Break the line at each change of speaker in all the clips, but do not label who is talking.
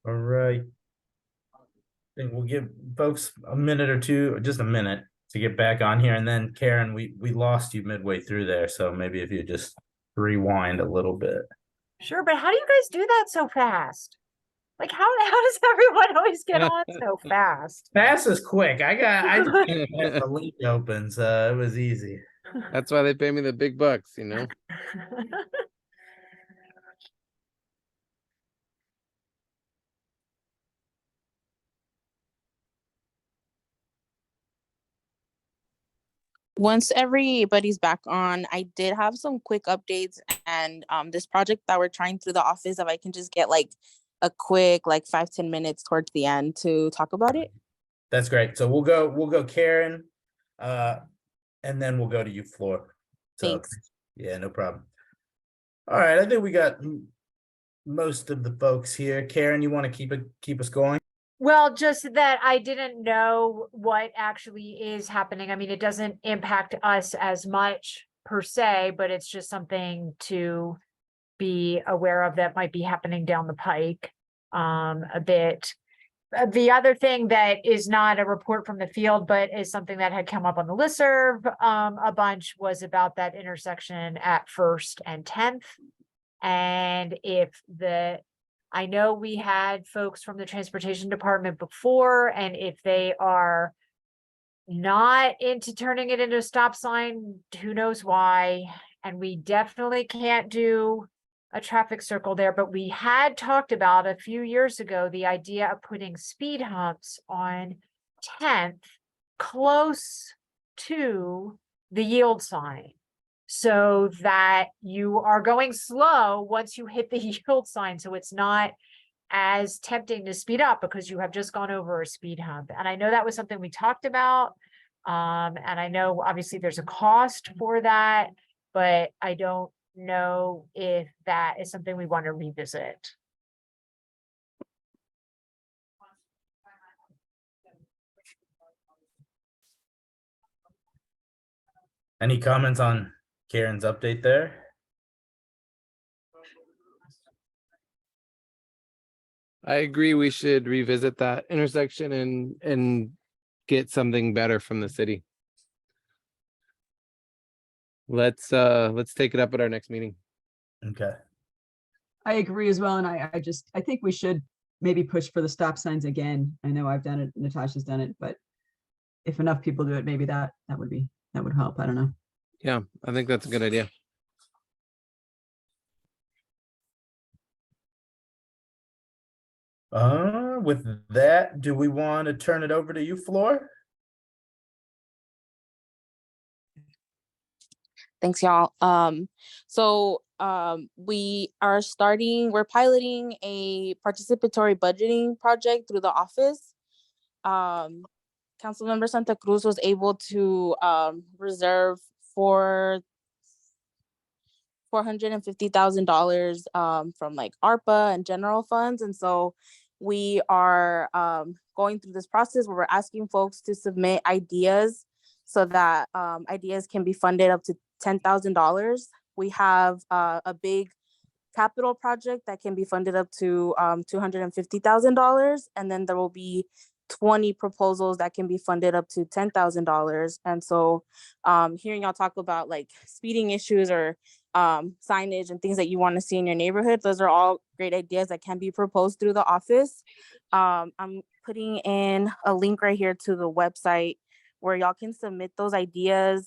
All right. I think we'll give folks a minute or two, just a minute to get back on here. And then Karen, we lost you midway through there. So maybe if you just rewind a little bit.
Sure, but how do you guys do that so fast? Like how does everyone always get on so fast?
Fast is quick. I just had the link open, so it was easy.
That's why they pay me the big bucks, you know.
Once everybody's back on, I did have some quick updates and this project that we're trying through the office, if I can just get like a quick like 5-10 minutes towards the end to talk about it.
That's great. So we'll go Karen, and then we'll go to you, Floor. So,
Thanks.
Yeah, no problem. All right, I think we got most of the folks here. Karen, you want to keep us going?
Well, just that I didn't know what actually is happening. I mean, it doesn't impact us as much per se, but it's just something to be aware of that might be happening down the pike a bit. The other thing that is not a report from the field, but is something that had come up on the listserv a bunch, was about that intersection at 1st and 10th. And I know we had folks from the transportation department before, and if they are not into turning it into a stop sign, who knows why. And we definitely can't do a traffic circle there, but we had talked about a few years ago the idea of putting speed humps on 10th close to the yield sign, so that you are going slow once you hit the yield sign, so it's not as tempting to speed up because you have just gone over a speed hump. And I know that was something we talked about, and I know obviously there's a cost for that, but I don't know if that is something we want to revisit.
Any comments on Karen's update there?
I agree we should revisit that intersection and get something better from the city. Let's take it up at our next meeting.
Okay.
I agree as well. And I think we should maybe push for the stop signs again. I know I've done it, Natasha's done it, but if enough people do it, maybe that would help. I don't know.
Yeah, I think that's a good idea.
With that, do we want to turn it over to you, Floor?
Thanks, y'all. We're piloting a participatory budgeting project through the office. Councilmember Santa Cruz was able to reserve for $450,000 from like ARPA and general funds. And so we are going through this process where we're asking folks to submit ideas so that ideas can be funded up to $10,000. We have a big capital project that can be funded up to $250,000. And then there will be 20 proposals that can be funded up to $10,000. And so hearing y'all talk about like speeding issues or signage and things that you want to see in your neighborhood, those are all great ideas that can be proposed through the office. I'm putting in a link right here to the website where y'all can submit those ideas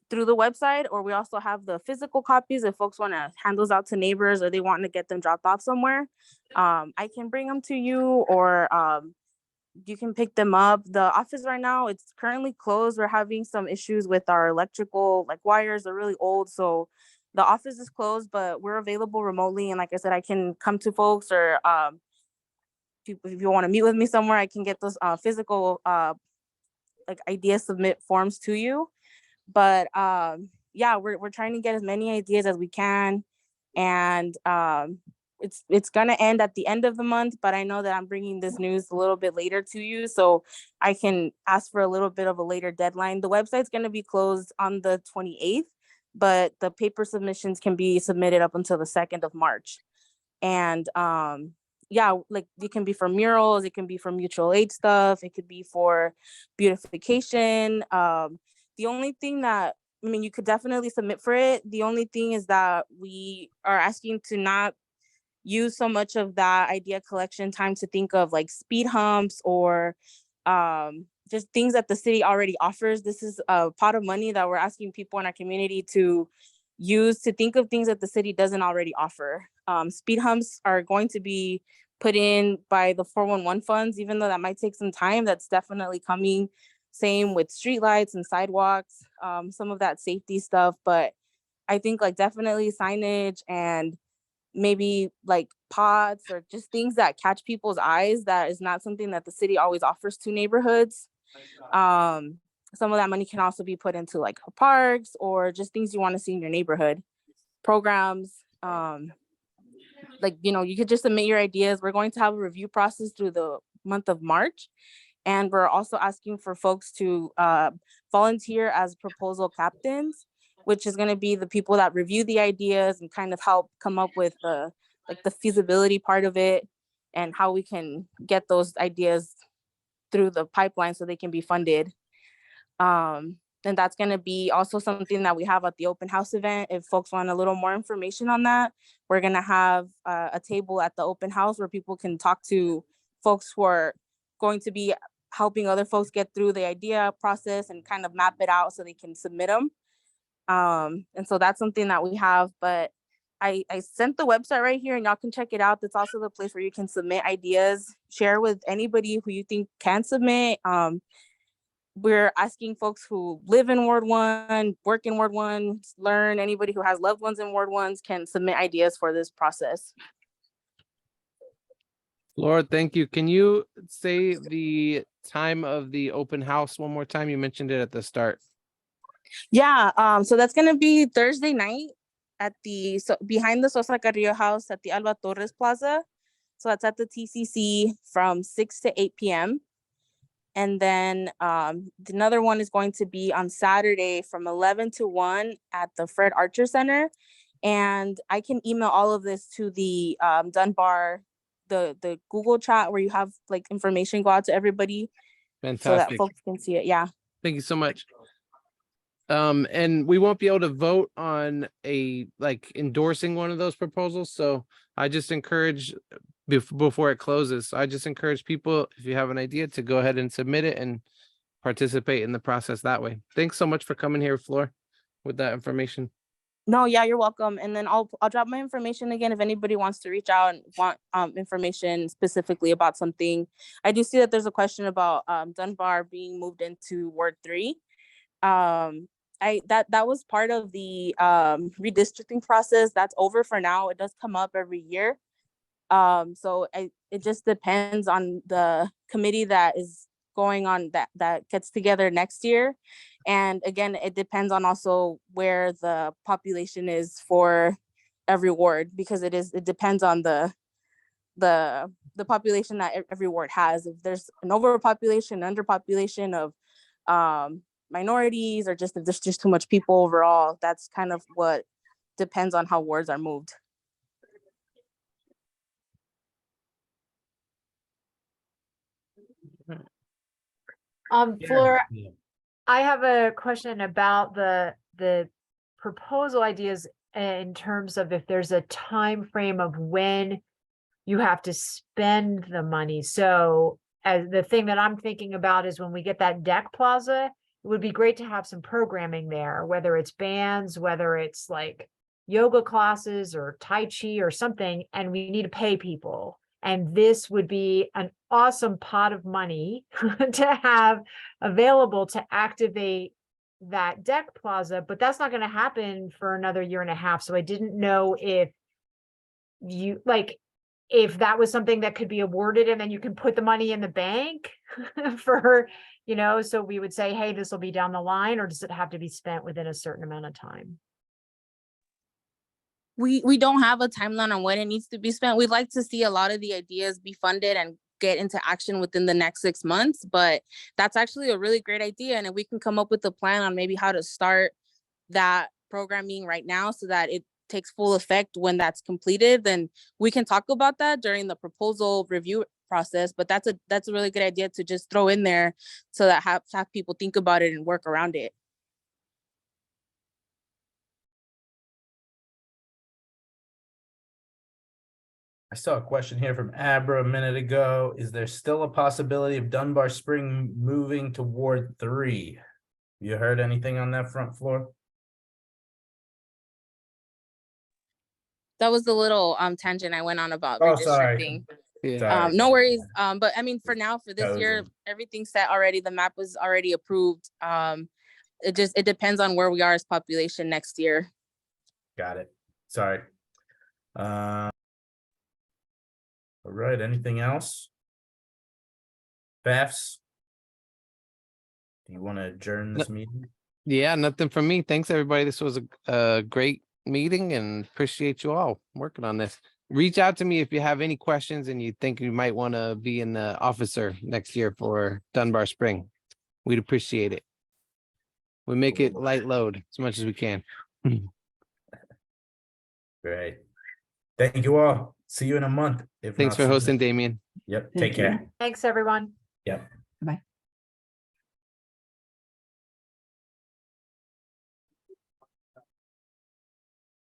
through the website, or we also have the physical copies if folks want to hand those out to neighbors or they want to get them dropped off somewhere. I can bring them to you, or you can pick them up. The office right now, it's currently closed. We're having some issues with our electrical, like wires are really old. So the office is closed, but we're available remotely. And like I said, I can come to folks, or if you want to meet with me somewhere, I can get those physical like idea submit forms to you. But yeah, we're trying to get as many ideas as we can. And it's gonna end at the end of the month, but I know that I'm bringing this news a little bit later to you, so I can ask for a little bit of a later deadline. The website's gonna be closed on the 28th, but the paper submissions can be submitted up until the 2nd of March. And yeah, like it can be for murals, it can be for mutual aid stuff, it could be for beautification. The only thing that, I mean, you could definitely submit for it. The only thing is that we are asking to not use so much of that idea collection time to think of like speed humps or just things that the city already offers. This is a pot of money that we're asking people in our community to use to think of things that the city doesn't already offer. Speed humps are going to be put in by the 411 funds, even though that might take some time. That's definitely coming. Same with streetlights and sidewalks, some of that safety stuff. But I think like definitely signage and maybe like pods or just things that catch people's eyes. That is not something that the city always offers to neighborhoods. Some of that money can also be put into like parks or just things you want to see in your neighborhood, programs. Like, you know, you could just submit your ideas. We're going to have a review process through the month of March. And we're also asking for folks to volunteer as proposal captains, which is going to be the people that review the ideas and kind of help come up with the feasibility part of it and how we can get those ideas through the pipeline so they can be funded. And that's going to be also something that we have at the open house event. If folks want a little more information on that, we're going to have a table at the open house where people can talk to folks who are going to be helping other folks get through the idea process and kind of map it out so they can submit them. And so that's something that we have, but I sent the website right here and y'all can check it out. That's also the place where you can submit ideas, share with anybody who you think can submit. We're asking folks who live in Ward 1, work in Ward 1, learn, anybody who has loved ones in Ward 1s can submit ideas for this process.
Laura, thank you. Can you say the time of the open house one more time? You mentioned it at the start.
Yeah, so that's gonna be Thursday night at the behind the Sosa Carrillo house at the Alba Torres Plaza. So that's at the TCC from 6 to 8 p.m. And then another one is going to be on Saturday from 11 to 1 at the Fred Archer Center. And I can email all of this to the Dunbar, the Google chat where you have like information go out to everybody.
Fantastic.
So that folks can see it. Yeah.
Thank you so much. And we won't be able to vote on like endorsing one of those proposals. So I just encourage before it closes, I just encourage people, if you have an idea, to go ahead and submit it and participate in the process that way. Thanks so much for coming here, Flor, with that information.
No, yeah, you're welcome. And then I'll drop my information again if anybody wants to reach out and want information specifically about something. I do see that there's a question about Dunbar being moved into Ward 3. That was part of the redistricting process. That's over for now. It does come up every year. So it just depends on the committee that is going on that gets together next year. And again, it depends on also where the population is for every ward, because it depends on the population that every ward has. If there's an overpopulation, underpopulation of minorities, or just if there's just too much people overall, that's kind of what depends on how wards are moved.
Flora, I have a question about the proposal ideas in terms of if there's a time frame of when you have to spend the money. So as the thing that I'm thinking about is when we get that deck plaza, it would be great to have some programming there, whether it's bands, whether it's like yoga classes or Tai Chi or something, and we need to pay people. And this would be an awesome pot of money to have available to activate that deck plaza, but that's not going to happen for another year and a half. So I didn't know if you if that was something that could be awarded and then you can put the money in the bank for, so we would say, hey, this will be down the line, or does it have to be spent within a certain amount of time?
We don't have a timeline on when it needs to be spent. We'd like to see a lot of the ideas be funded and get into action within the next 6 months, but that's actually a really great idea. And if we can come up with a plan on maybe how to start that programming right now so that takes full effect when that's completed, then we can talk about that during the proposal review process. But that's a really good idea to just throw in there so that have people think about it and work around it.
I saw a question here from Abra a minute ago. Is there still a possibility of Dunbar Spring moving to Ward 3? You heard anything on that front floor?
That was the little tangent I went on about
Oh, sorry.
redistricting.
Yeah.
Sorry.
No worries. But I mean, for now, for this
That was
year,
a-
everything's set already. The map was already approved. It depends on where we are as population next year.
Got it. Sorry. All right, anything else? Fafs? Do you want to adjourn this meeting?
Yeah, nothing from me. Thanks, everybody. This was a great meeting and appreciate you all working on this. Reach out to me if you have any questions and you think you might want to be an officer next year for Dunbar Spring. We'd appreciate it. We make it light load as much as we can.
Great. Thank you all. See you in a month. If
Thanks
not
for
sooner.
hosting, Damien.
Yep,
Thank
take care.
Thanks, everyone.
Yep.
Bye.